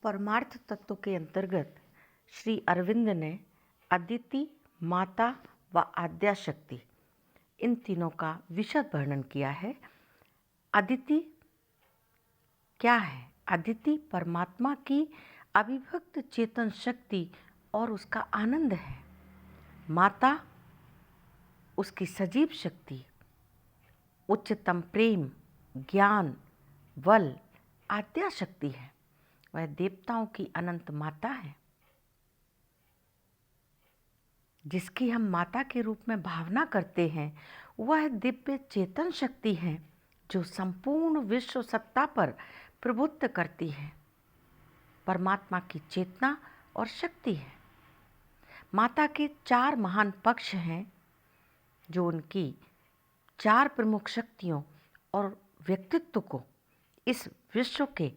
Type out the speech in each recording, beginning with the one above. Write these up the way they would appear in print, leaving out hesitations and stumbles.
परमार्थ तत्व के अंतर्गत श्री अरविंद ने अदिति, माता व आद्याशक्ति इन तीनों का विशद वर्णन किया है। अदिति क्या है? अदिति परमात्मा की अविभक्त चेतन शक्ति और उसका आनंद है। माता उसकी सजीव शक्ति, उच्चतम प्रेम, ज्ञान, बल, आद्याशक्ति है। वह देवताओं की अनंत माता है, जिसकी हम माता के रूप में भावना करते हैं। वह दिव्य चेतन शक्ति है जो संपूर्ण विश्व सत्ता पर प्रभुत्व करती है। परमात्मा की चेतना और शक्ति है। माता के 4 महान पक्ष हैं जो उनकी 4 प्रमुख शक्तियों और व्यक्तित्व को इस विश्व के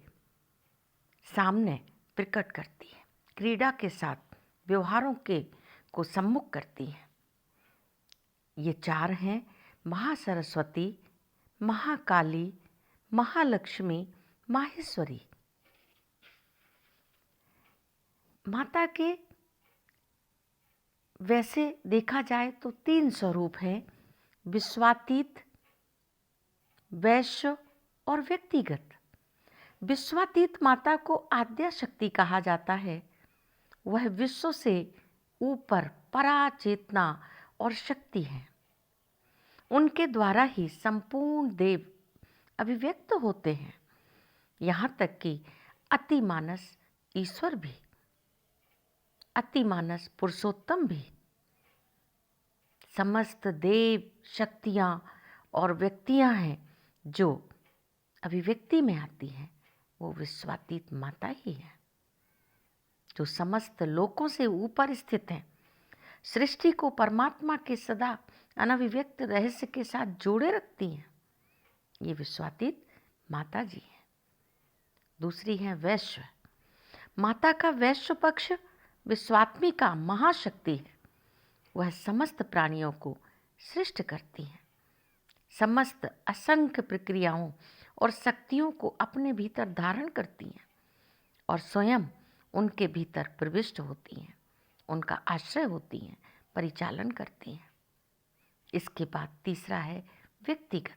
सामने प्रकट करती है। क्रीड़ा के साथ व्यवहारों को सम्मुख करती है। ये 4 हैं महासरस्वती, महाकाली, महालक्ष्मी, माहेश्वरी। माता के वैसे देखा जाए तो 3 स्वरूप हैं: विश्वातीत, वैश्य और व्यक्तिगत। विश्वातीत माता को आद्या शक्ति कहा जाता है। वह विश्व से ऊपर पराचेतना और शक्ति है। उनके द्वारा ही संपूर्ण देव अभिव्यक्त होते हैं, यहाँ तक कि अतिमानस ईश्वर भी, अतिमानस पुरुषोत्तम भी। समस्त देव शक्तियाँ और व्यक्तियाँ हैं जो अभिव्यक्ति में आती हैं, वो विश्वातीत माता ही है, जो समस्त लोकों से ऊपर स्थित है। सृष्टि को परमात्मा के सदा अनभिव्यक्त रहस्य के साथ जोड़े रखती हैं। ये विश्वातीत माता जी हैं। दूसरी है वैश्य। माता का वैश्य पक्ष विश्वात्मिका महाशक्ति है। वह समस्त प्राणियों को सृष्ट करती है, समस्त असंख्य प्रक्रियाओं और शक्तियों को अपने भीतर धारण करती हैं और स्वयं उनके भीतर प्रविष्ट होती हैं, उनका आश्रय होती हैं, परिचालन करती हैं। इसके बाद तीसरा है व्यक्तिगत।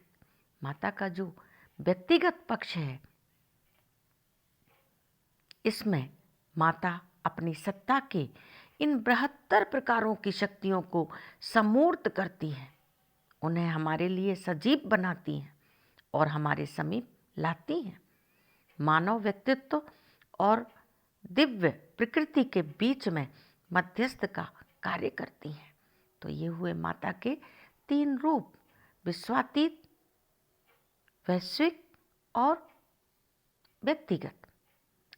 माता का जो व्यक्तिगत पक्ष है, इसमें माता अपनी सत्ता के इन बृहत्तर प्रकारों की शक्तियों को समूर्त करती है, उन्हें हमारे लिए सजीव बनाती हैं और हमारे समीप लाती हैं। मानव व्यक्तित्व और दिव्य प्रकृति के बीच में मध्यस्थ का कार्य करती हैं। तो ये हुए माता के 3 रूप: विश्वातीत, वैश्विक और व्यक्तिगत।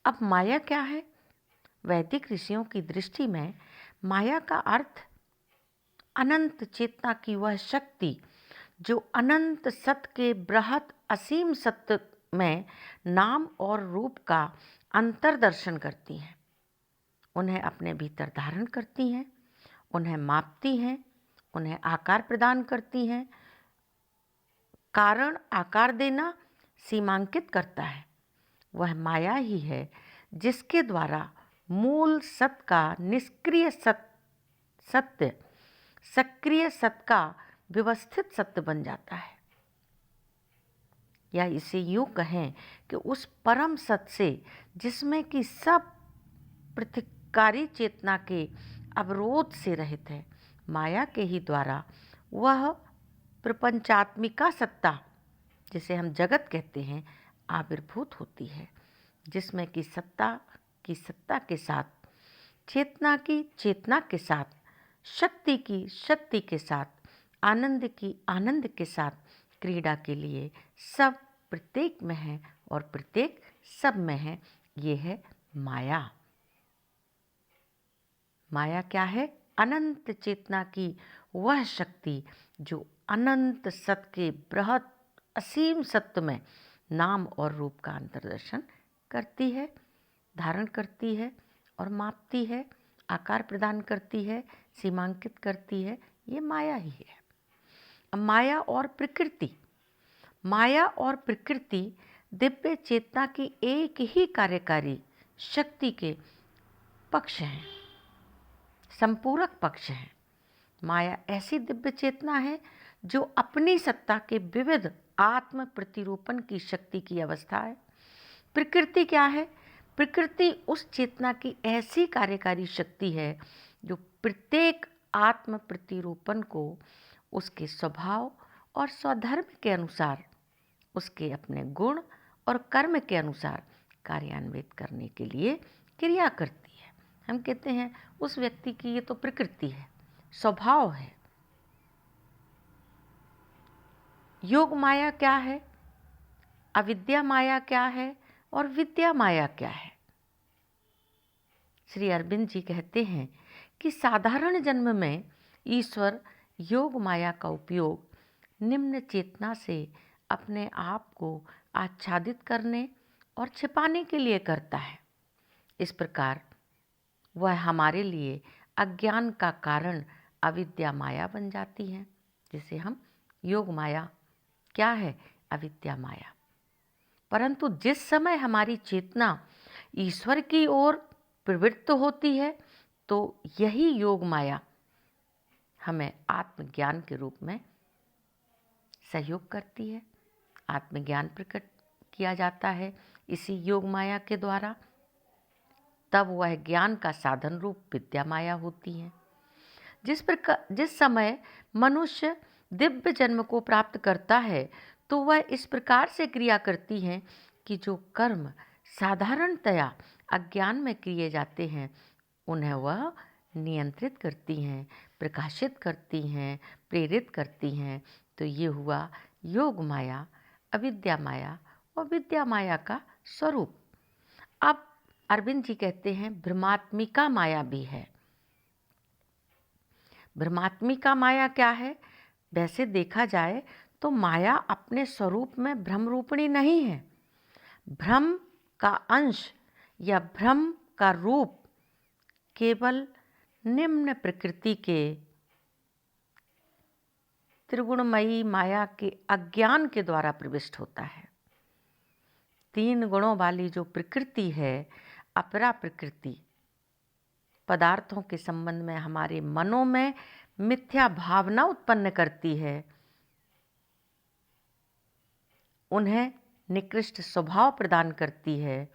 अब माया क्या है? वैदिक ऋषियों की दृष्टि में माया का अर्थ अनंत चेतना की वह शक्ति जो अनंत सत्य के बृहत असीम सत्य में नाम और रूप का अंतर्दर्शन करती हैं, उन्हें अपने भीतर धारण करती हैं, उन्हें मापती हैं, उन्हें आकार प्रदान करती हैं। कारण आकार देना सीमांकित करता है। वह माया ही है जिसके द्वारा मूल सत्य का निष्क्रिय सत्य सक्रिय सत्य का व्यवस्थित सत्य बन जाता है। या इसे यूँ कहें कि उस परम सत्य से, जिसमें कि सब प्रतिकारी चेतना के अवरोध से रहित है, माया के ही द्वारा वह प्रपंचात्मिका सत्ता, जिसे हम जगत कहते हैं, आविर्भूत होती है, जिसमें कि सत्ता के साथ, चेतना की चेतना के साथ, शक्ति की शक्ति के साथ, आनंद की आनंद के साथ क्रीड़ा के लिए सब प्रत्येक में है और प्रत्येक सब में है। ये है माया। माया क्या है? अनंत चेतना की वह शक्ति जो अनंत सत्य के बृहत असीम सत्य में नाम और रूप का अंतर्दर्शन करती है, धारण करती है और मापती है, आकार प्रदान करती है, सीमांकित करती है। ये माया ही है। अब माया और प्रकृति। माया और प्रकृति दिव्य चेतना की एक ही कार्यकारी शक्ति के पक्ष हैं, संपूरक पक्ष हैं। माया ऐसी दिव्य चेतना है जो अपनी सत्ता के विविध आत्म प्रतिरूपण की शक्ति की अवस्था है। प्रकृति क्या है? प्रकृति उस चेतना की ऐसी कार्यकारी शक्ति है जो प्रत्येक आत्म प्रतिरूपण को उसके स्वभाव और स्वधर्म के अनुसार, उसके अपने गुण और कर्म के अनुसार कार्यान्वित करने के लिए क्रिया करती है। हम कहते हैं उस व्यक्ति की ये तो प्रकृति है, स्वभाव है। योग माया क्या है? अविद्या माया क्या है? और विद्या माया क्या है? श्री अरविंद जी कहते हैं कि साधारण जन्म में ईश्वर योग माया का उपयोग निम्न चेतना से अपने आप को आच्छादित करने और छिपाने के लिए करता है। इस प्रकार वह हमारे लिए अज्ञान का कारण अविद्या माया बन जाती है, जिसे हम योग माया क्या है? अविद्या माया। परंतु जिस समय हमारी चेतना ईश्वर की ओर प्रवृत्त होती है तो यही योग माया हमें आत्मज्ञान के रूप में सहयोग करती है। आत्मज्ञान प्रकट किया जाता है इसी योग माया के द्वारा। तब वह ज्ञान का साधन रूप विद्या माया होती है। जिस समय मनुष्य दिव्य जन्म को प्राप्त करता है तो वह इस प्रकार से क्रिया करती है कि जो कर्म साधारणतया अज्ञान में किए जाते हैं उन्हें वह नियंत्रित करती हैं, प्रकाशित करती हैं, प्रेरित करती हैं। तो ये हुआ योग माया, अविद्या माया और विद्या माया का स्वरूप। अब अरविंद जी कहते हैं भ्रमात्मिका माया भी है। भ्रमात्मिका माया क्या है? वैसे देखा जाए तो माया अपने स्वरूप में भ्रम रूपणी नहीं है। भ्रम का अंश या भ्रम का रूप केवल निम्न प्रकृति के त्रिगुणमयी माया के अज्ञान के द्वारा प्रविष्ट होता है। 3 गुणों वाली जो प्रकृति है, अपरा प्रकृति, पदार्थों के संबंध में हमारे मनों में मिथ्या भावना उत्पन्न करती है, उन्हें निकृष्ट स्वभाव प्रदान करती है।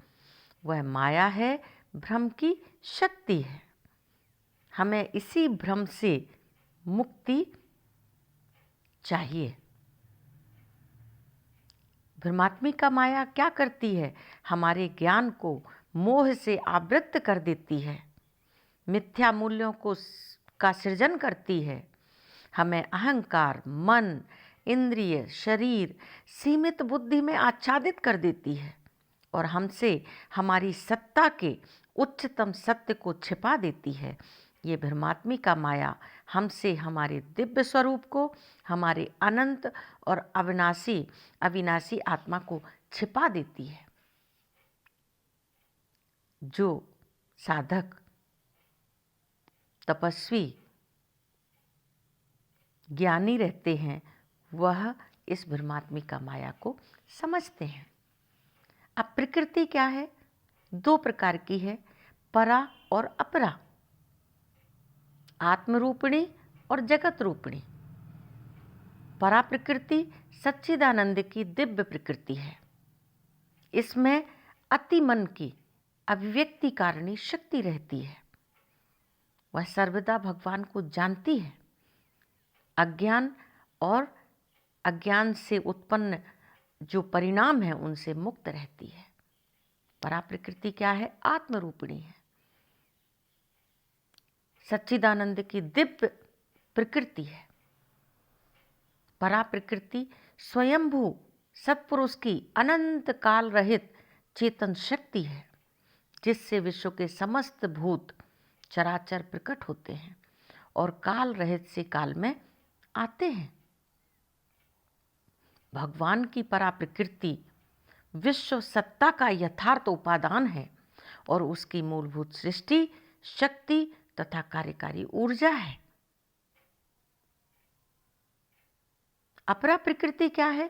वह माया है, भ्रम की शक्ति है। हमें इसी भ्रम से मुक्ति चाहिए। भ्रमात्मिका माया क्या करती है? हमारे ज्ञान को मोह से आवृत्त कर देती है, मिथ्या मूल्यों का सृजन करती है, हमें अहंकार, मन, इंद्रिय, शरीर, सीमित बुद्धि में आच्छादित कर देती है और हमसे हमारी सत्ता के उच्चतम सत्य को छिपा देती है। ये भ्रमात्मिका माया हमसे हमारे दिव्य स्वरूप को, हमारे अनंत और अविनाशी आत्मा को छिपा देती है। जो साधक, तपस्वी, ज्ञानी रहते हैं वह इस भ्रमात्मिका माया को समझते हैं। अब प्रकृति क्या है? 2 प्रकार की है, परा और अपरा, आत्मरूपिणी और जगत रूपिणी। परा प्रकृति सच्चिदानंद की दिव्य प्रकृति है। इसमें अति मन की अभिव्यक्ति कारिणी शक्ति रहती है। वह सर्वदा भगवान को जानती है। अज्ञान और अज्ञान से उत्पन्न जो परिणाम है उनसे मुक्त रहती है। परा प्रकृति क्या है? आत्मरूपिणी है, सच्चिदानंद की दिव्य प्रकृति है। परा प्रकृति स्वयंभू सत्पुरुष की अनंत काल रहित चेतन शक्ति है, जिससे विश्व के समस्त भूत चराचर प्रकट होते हैं और काल रहित से काल में आते हैं। भगवान की परा प्रकृति विश्व सत्ता का यथार्थ उपादान है और उसकी मूलभूत सृष्टि, शक्ति तथा कार्यकारी ऊर्जा है। अपरा प्रकृति क्या है?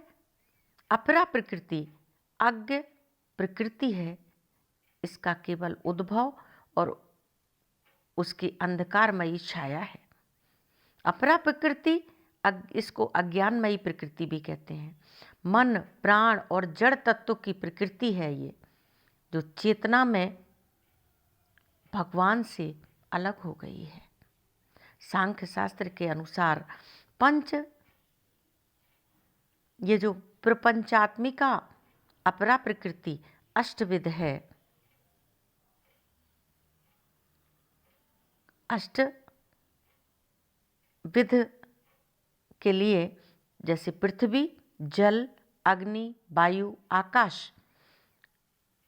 अपरा प्रकृति अज्ञ प्रकृति है, इसका केवल उद्भव और उसकी अंधकारमयी छाया है। अपरा प्रकृति, इसको अज्ञानमयी प्रकृति भी कहते हैं। मन, प्राण और जड़ तत्व की प्रकृति है ये, जो चेतना में भगवान से अलग हो गई है। सांख्य शास्त्र के अनुसार ये जो प्रपंचात्मिका अपरा प्रकृति अष्टविध है। अष्टविध के लिए जैसे पृथ्वी, जल, अग्नि, वायु, आकाश,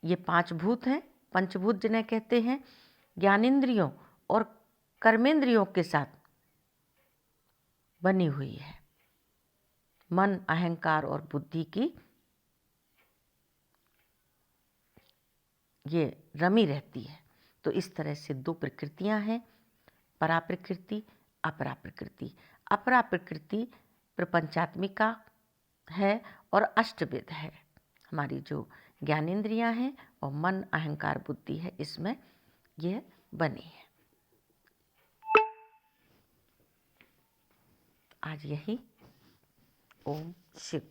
ये 5 भूत हैं। पंचभूत जिन्हें कहते हैं, ज्ञानेंद्रियों और कर्मेंद्रियों के साथ बनी हुई है। मन, अहंकार और बुद्धि की ये रमी रहती है। तो इस तरह से 2 प्रकृतियां हैं, परा प्रकृति, अपरा प्रकृति। अपरा प्रकृति प्रपंचात्मिका है और अष्टविध है। हमारी जो ज्ञानेंद्रियां हैं और मन, अहंकार, बुद्धि है, इसमें यह बनी है। आज यही। ओम शिव।